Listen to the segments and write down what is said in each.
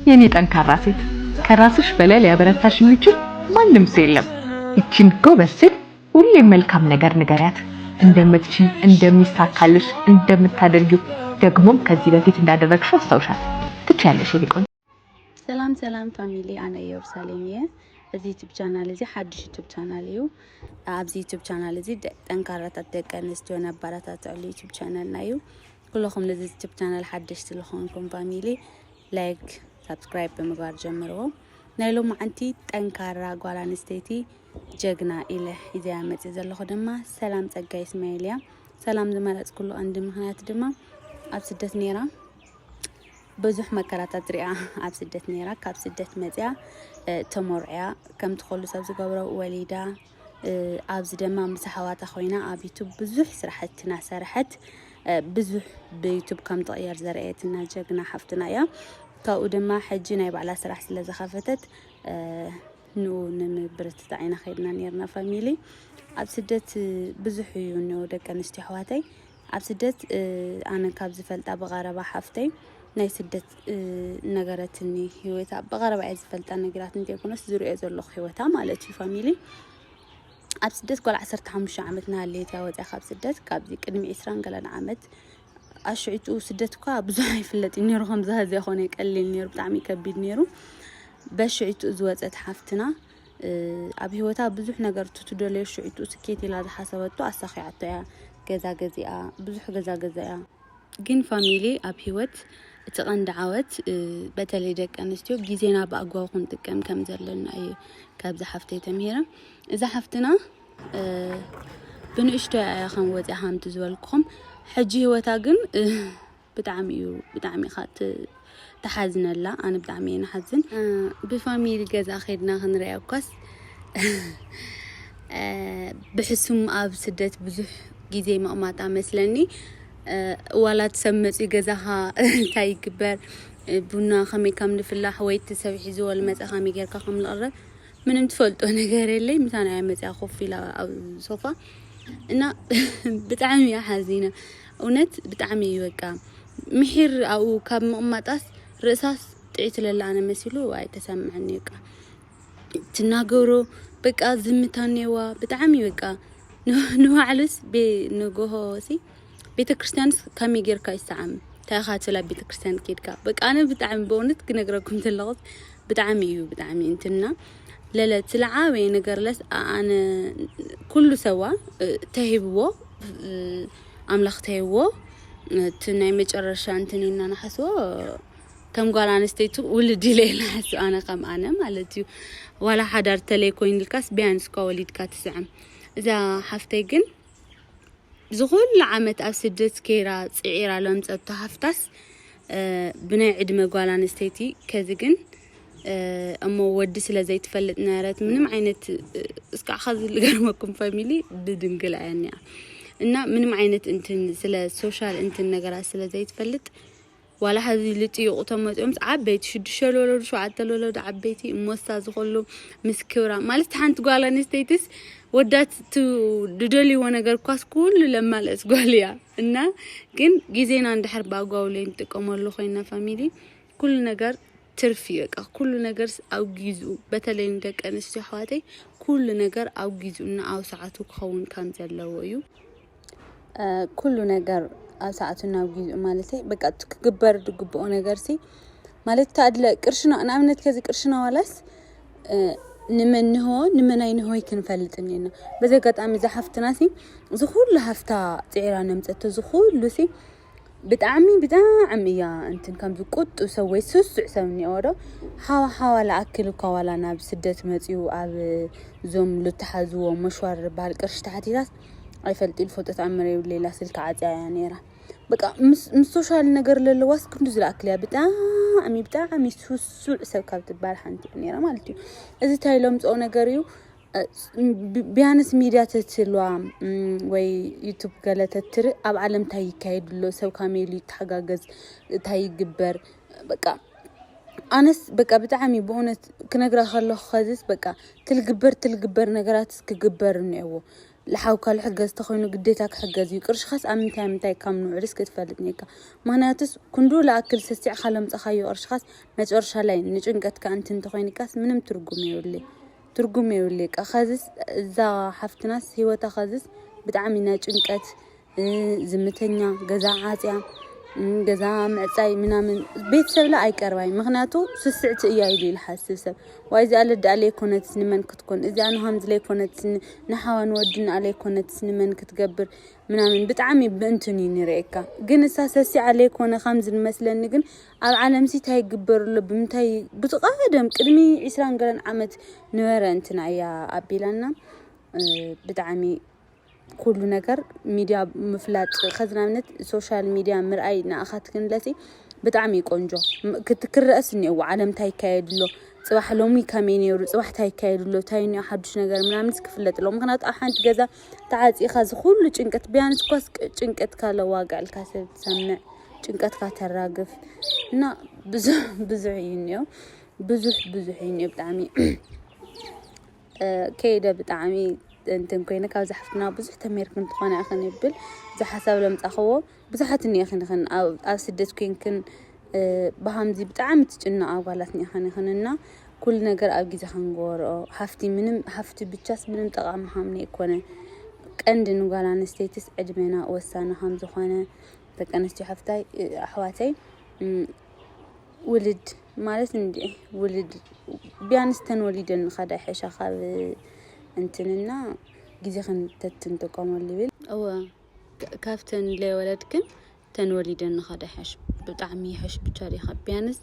የኔ ጠንካራ ሴት ከራስሽ በላይ ሊያበረታሽ የሚችል ማንም ሰው የለም። እቺን ጎበዝ ሴት ሁሌም መልካም ነገር ንገሪያት። እንደምትችይ፣ እንደሚሳካልሽ፣ እንደምታደርጊው ደግሞም ከዚህ በፊት እንዳደረግሽው አስታውሻት። ትችያለሽ ይልቁን። ሰላም ፋሚሊ አና ኢየሩሳሌም እዚ ዩቲዩብ ቻናል እዚ ሓድሽ ዩቲዩብ ቻናል እዩ። ኣብዚ ዩቲዩብ ቻናል እዚ ጠንካራታት ደቂ ኣንስትዮ ነባራታትዕሉ ዩቲዩብ ቻናል ናዩ። ኩልኩም ለዚ ዩቲዩብ ቻናል ሓድሽ ስለኾንኩም ፋሚሊ ላይክ ሰብስክራይብ ብምግባር ጀምርዎ። ናይ ሎማዓንቲ ጠንካራ ጓል ኣንስተይቲ ጀግና ኢለ ሒዘያ መፅእ ዘለኹ ድማ ሰላም ፀጋይ እስማኤል እያ። ሰላም ዝመረፅኩሉ ቀንዲ ምክንያት ድማ ኣብ ስደት ነይራ ብዙሕ መከራታት ሪኣ ኣብ ስደት ነይራ። ካብ ስደት መፅያ ተመርዕያ ከም ትኸሉ ሰብ ዝገብሮ ወሊዳ ኣብዚ ድማ ምስ ኣሕዋታ ኮይና ኣብ ዩቱብ ብዙሕ ስራሕቲ እናሰርሐት ብዙሕ ብዩቱብ ከም ትቕየር ዘርእየትና ጀግና ሓፍትና እያ። ካብኡ ድማ ሕጂ ናይ ባዕላ ስራሕ ስለ ዝኸፈተት ንኡ ንምብርትታዕ ኢና ከይድና ነርና ፋሚሊ። ኣብ ስደት ብዙሕ እዩ እንኦ ደቂ ኣንስትዮ ኣሕዋተይ ኣብ ስደት ኣነ ካብ ዝፈልጣ ብቐረባ ሓፍተይ ናይ ስደት ነገረትኒ ህይወታ ብቐረባ እየ ዝፈልጣ ነገራት እንተይኮነስ ዝሪኦ ዘለኹ ህይወታ ማለት እዩ ፋሚሊ። ኣብ ስደት ቆል 15 ዓመት ናሃለየት እያ ወፅያ ካብ ስደት ካብዚ ቅድሚ 20 ገለን ዓመት ኣሽዒቱ ስደት እኳ ብዙሕ ኣይፍለጥ ነይሩ ከምዚ ህዚ ይኾነ ቀሊል ነይሩ ብጣዕሚ ከቢድ ነይሩ። በሽዒቱ ዝወፀት ሓፍትና ኣብ ህይወታ ብዙሕ ነገር ትደልዮ ሽዒቱ ስኬት ኢላ ዝሓሰበቶ ኣሳኺዓቶ እያ። ገዛ ገዚኣ ብዙሕ ገዛ ገዚኣ ግን ፋሚሊ ኣብ ህይወት እቲ ቀንዲ ዓወት በተለይ ደቂ ኣንስትዮ ጊዜና ብኣግባቡ ክንጥቀም ከም ዘለና እዩ ካብዚ ሓፍተይ ተምሂረ። እዛ ሓፍትና ብንእሽቶ እያ ከም ወፅያ ከምቲ ዝበልኩኹም ሕጂ ህይወታ ግን ብጣዕሚ እዩ ብጣዕሚ ኢኻ ተሓዝነላ። ኣነ ብጣዕሚ እየ ንሓዝን። ብፋሚሊ ገዛ ከይድና ክንሪኣ እኳስ ብሕሱም ኣብ ስደት ብዙሕ ጊዜ መቕማጣ መስለኒ ዋላ ሰብ መፅኡ ገዛኻ እንታይ ይግበር ቡና ከመይ ከም ንፍላሕ ወይ እቲ ሰብ ሒዝዎ ልመፀ ከመይ ጌርካ ከም ዝቕረብ ምንም ትፈልጦ ነገር የለይ። ምሳና እያ መፅያ ኮፍ ኢላ ኣብ ሶፋ እና ብጣዕሚ እያ ሓዚነ እውነት ብጣዕሚ እዩ በቃ ምሒር ኣብኡ ካብ ምቕማጣስ ርእሳስ ጥዒት ለላ ኣነ መሲሉ ኣይተሰምዐኒ በቃ ትናገሮ በቃ ዝምታ ነዋ ብጣዕሚ በቃ ንባዕሉስ ንጎሆሲ ቤተ ክርስቲያንስ ከመይ ጌርካ ይሰዓም ታይኻ ትላ ቤተ ክርስቲያን ከይድካ በቃ ኣነ ብጣዕሚ በእውነት ክነግረኩም ተለኹት ብጣዕሚ እዩ ብጣዕሚ እንትና ለለ ትልዓበየ ነገር ለስ ኣነ ኩሉ ሰዋ ተሂብዎ ኣምላኽ ተሂብዎ እቲ ናይ መጨረሻ እንትን ኢና ናሓስቦ ከም ጓል ኣንስተይቲ ውልድ ኢለ ናሓስቦ ኣነ ከም ኣነ ማለት እዩ። ዋላ ሓዳር ተለይ ኮይንልካስ ቢያንስ ኳ ወሊድካ ትስዕም። እዛ ሓፍተይ ግን ዝኹሉ ዓመት ኣብ ስደት ከይራ ፅዒራ ለምፀቶ ሓፍታስ ብናይ ዕድመ ጓል ኣንስተይቲ ከዚ ግን እሞ ወዲ ስለ ዘይትፈልጥ ነበረት ምንም ዓይነት እስካዕ ኸዚ ልገርመኩም ፋሚሊ ብድንግል እያ እና ምንም ዓይነት እንትን ስለ ሶሻል እንትን ነገራት ስለ ዘይትፈልጥ ዋላ ሕዚ ልጥይቁቶም መፅኦም ዓበይቲ 6 ወለዶ 7 ወለዶ ዓበይቲ እሞሳ ዝኸሉ ምስ ክብራ ማለት ሓንቲ ጓል ኣንስተይትስ ወዳት ድደልይዎ ነገር ኳስ ኩሉ ለማለስ ጓል እያ እና ግን ጊዜና እንድሕር ብኣግባቡ ላይ ንጥቀመሉ ኮይና ፋሚሊ ኩሉ ነገር ትርፊ በቃ ኩሉ ነገር ኣብ ጊዜኡ በተለይ ደቂ ኣንስትዮ ኣሕዋተይ ኩሉ ነገር ኣብ ጊዜኡና ኣብ ሰዓቱ ክኸውን ከም ዘለዎ እዩ። ኩሉ ነገር ኣብ ሰዓቱና ኣብ ጊዜኡ ማለት በቃ ክግበር ድግብኦ ነገርሲ ማለት ታድለ ቅርሽና ንኣብነት ከዚ ቅርሽና ዋላስ ንመንሆ ንመናይ ንሆ ክንፈልጥ ነና በዚ ኣጋጣሚ ዝሓፍትናሲ ዝኹሉ ሃፍታ ፅዒራ ነምፀቶ ዝኹሉ ሲ ብጣዕሚ እያ እንትን ከም ዝቁጡ ሰብ ወይ ስሱዕ ሰብ እኒኦ ዶ ሓዋ ለኣክል እኳ ዋላ ናብ ስደት መፅኡ ኣብ ዞም ልተሓዝዎ መሽዋር ባህል ቅርሽ ተሓቲታት ኣይፈልጥ ፎቶ ተኣምረ የብለላ ስልካ ዓፅያ ነይራ በቃ ምስ ሶሻል ነገር ለለዋስ ክንዱ ዝለኣክል እያ ብጣዕሚ ስሱዕ ሰብ ካብ ትባል ሓንቲ ነይራ ማለት እዩ። እዚ ታይሎም ፀኦ ነገር እዩ ቢያንስ ሚድያ ተትልዋ ወይ ዩቱብ ገለ ተትርኢ ኣብ ዓለም እንታይ ይካየድሎ ሰብ ካሜሉ ይተሓጋገዝ እንታይ ይግበር በቃ ኣነስ በቃ ብጣዕሚ በእውነት ክነግራ ከለኹ ኸዚስ በቃ ትልግበር ነገራት ክግበር እኒአዎ لحاوك الحجز تخوينه قديتك حجز يقرش خاص أمتى كم نوع ريسك تفلت نيكا ما ناتس كندو لأكل سستع خلم تخيو قرش خاص ما تقرش عليه نجنقت كأنت تخويني كاس منم ترجمي يولي أخذس ذا حفت ناس هو تخذس بتعمينا جنقت زمتنيا جزاء عاتيا جزاء معصاي من بيت سبلا أي كرواي مغناتو سسعت إيايلي الحاسب سب وإذا قالت عليه كونت سنمن كتكون إذا أنا همز لي كونت نحاول ودنا عليه كونت سنمن كتجبر من بتعمي بنتوني نريكا جن أساسي عليه كونه خمس مثلا نجن على عالم سيت هاي جبر لبمتاي بتقدم كلمي عسران قرن عمت نورنتنا يا أبيلنا بتعمي كل نجار ميديا مفلات خزنا منت سوشيال ميديا مرأي نأخذ كنلتي بتعمي كونجو كتكرأسني أو عالم تاي كايد له صباح لومي كاميني صباح تاي كايد له تايني أحدش نجار منامس كفلت لهم كانت أحد جزا تعال إخذ كل جنكت بيانس كوس جنكت كلا واقع الكاسب تسمع جنكت كاتراقف نا بزعينيو بزحينيو بتعمي كيدا بتعمي أنتم كينا كاوز حفتنا بزح تمير كنت خانة أخن يبل زح حساب لم تأخوه بزحت إني أخن أو سدت كين بهامزي بتعمد إنه أولتني أخننا كل نجار أبجي زخنجور حفتي منهم حفتي بتشاس منهم تقام حامني كونه عند نقول عن ستيتس عجبنا وسانا حمز خانة تكنستي حفتي أحواتي ولد مالت ندي ولد بيانستن ولدن خدا حشا خاب أنتنا جزء خن تتنتقام اللي بيل أو كافتن لي ولدكن تنولدن خدا حش بتعمي حش بتاريخ بيانس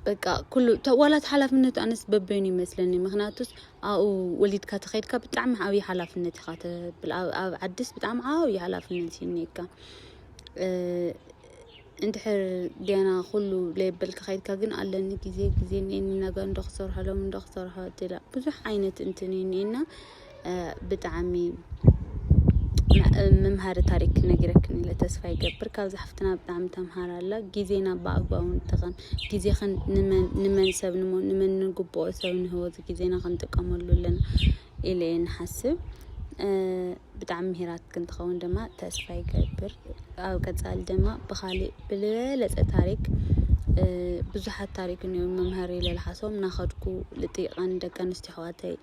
بقى كله ولا حلف منه أنس ببيني مثلني مغناطس أو ولد كاتخيد كبتعم عاوي حلف منه خات بالعدس بتعم عاوي حلف منه تينيكا انتحر ديانا خلو ليبل كخيد كاجن قالني جزء إني نجان دخسر حلو من دخسر هاتلا بزح عينة انتنينينا بتعمي ممهر تاريخ نجرك إن لتسفي جبر كاوز حفتنا بتعم تمهر الله جزينا بأقوى تغن جزء خن نمن سب نمن نجبو سب هو جزينا خن تكمل لنا إلى نحسب بتعم هيرات كنت خوان دما تسفي جبر أو كتسال دما بخالي بلا تاريخ بزحت تاريخ إنه ممهري للحسوم ناخدكو لتيقان دكان استحواتي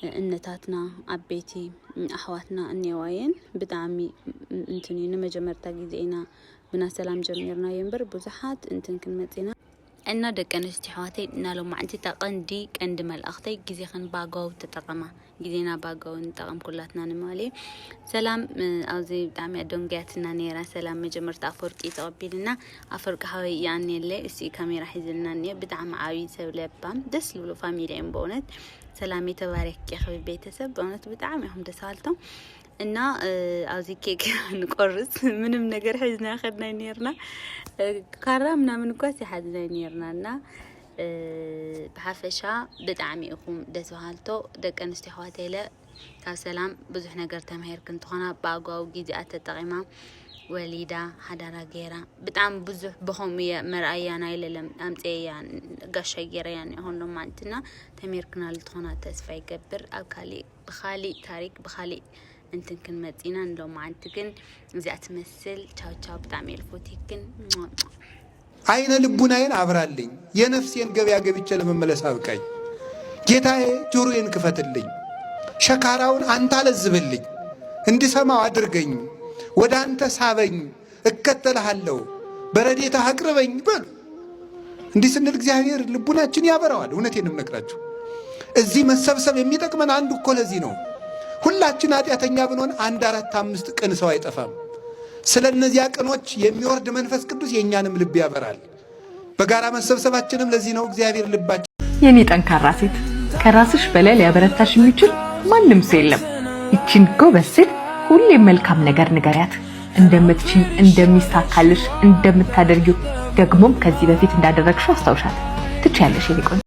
النتاتنا عبيتي أحواتنا النواين بتعمي انتني نمجمرتا جزينا بنا سلام جميرنا ينبر بزحات انتن كلمتنا أنا دكان استحواتي نالو معنتي تقن دي كند مال أختي جزي خن باقو تتقما جزينا باقو نتقم كلاتنا نمالي سلام أوزي بتعمي دونجاتنا نيرا سلام مجمرتا أفرقي تقبلنا أفرق حوي يعني اللي اسي كاميرا حيزلنا نية بتعم عاوي سولبام دس لولو فاميلي امبونت سلامي تبارك يا أخوي بيتسب بونت بتعميهم دسالتهم إنه عاوزي كيك نقرص منهم نجر حزنا أخذنا نيرنا كرمنا من كوسي حزنا نيرنا لنا بحفشة بتعمي أخوم دسوهالتو دكان استحواتي له كسلام بزح نجر تمهير كنت خنا باقو وجيزي أتتقيمة وليدة حدارة غيرة بتعم بزح بخومية مرأيانا إلى لم أمتيان قشة غيرة يعني هون لما عندنا تمهير كنا لتخنا تسفي جبر أو بخالي تاريخ بخالي انتن كن مدينة لو ما عندكن زي أتمثل تشاو بتعمل فوتيكن عين لبناين عبرالين يا نفسي انقبيا قبيتش لما ملسها بكاي جيتاي جورين كفتلين شكاراون أنت لزبلين اندي سماو أدرقين ودا أنت سابين اكتل هالو برديتا حقربين بل اندي سن الجزائر لبناين يابروال ونتين منكراجو الزي مسبسب يميتك من عندو كل زينو ሁላችን ኃጢአተኛ ብንሆን አንድ አራት አምስት ቀን ሰው አይጠፋም ስለነዚያ ቀኖች የሚወርድ መንፈስ ቅዱስ የኛንም ልብ ያበራል በጋራ መሰብሰባችንም ለዚህ ነው እግዚአብሔር ልባችን የኔ ጠንካራ ሴት ከራስሽ በላይ ሊያበረታሽ የሚችል ማንም ሰው የለም እቺን ጎበዝ ሴት ሁሌም መልካም ነገር ንገሪያት እንደምትችይ እንደሚሳካልሽ እንደምታደርጊው ደግሞም ከዚህ በፊት እንዳደረግሽው አስታውሻት ትችያለሽ የኔ ቆንጆ